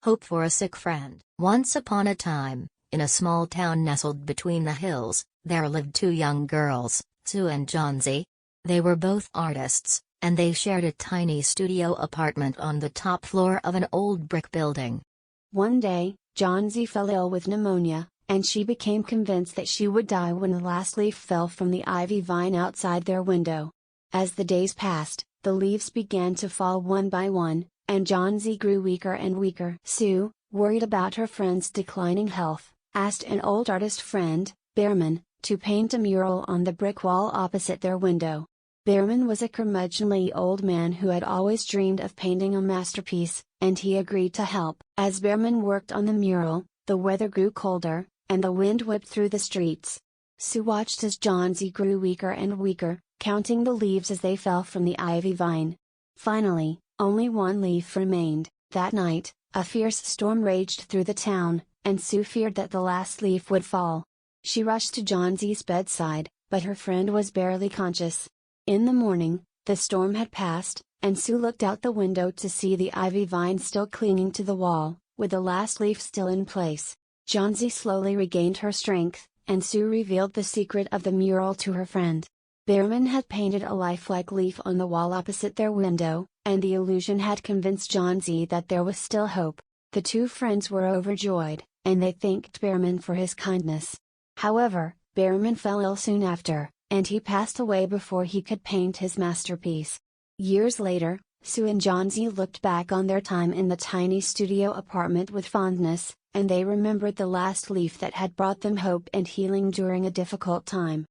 hope for a sick friend. Once upon a time, in a small town nestled between the hills, there lived two young girls, Sue and Johnsy. They were both artists, and they shared a tiny studio apartment on the top floor of an old brick building. One day, Johnsy fell ill with pneumonia, and she became convinced that she would die when the last leaf fell from the ivy vine outside their window. As the days passed, the leaves began to fall one by one, and Johnsy grew weaker and weaker. Sue, worried about her friend's declining health, asked an old artist friend, Behrman, to paint a mural on the brick wall opposite their window. Behrman was a curmudgeonly old man who had always dreamed of painting a masterpiece, and he agreed to help. As Behrman worked on the mural, the weather grew colder, and the wind whipped through the streets. Sue watched as Johnsy grew weaker and weaker, counting the leaves as they fell from the ivy vine. Finally, only one leaf remained. That night, a fierce storm raged through the town, and Sue feared that the last leaf would fall. She rushed to Johnsy's bedside, but her friend was barely conscious. In the morning, the storm had passed, and Sue looked out the window to see the ivy vine still clinging to the wall, with the last leaf still in place. Johnsy slowly regained her strength, and Sue revealed the secret of the mural to her friend. Behrman had painted a lifelike leaf on the wall opposite their window, and the illusion had convinced Johnsy that there was still hope. The two friends were overjoyed, and they thanked Behrman for his kindness. However, Behrman fell ill soon after, and he passed away before he could paint his masterpiece. Years later, Sue and Johnsy looked back on their time in the tiny studio apartment with fondness, and they remembered the last leaf that had brought them hope and healing during a difficult time.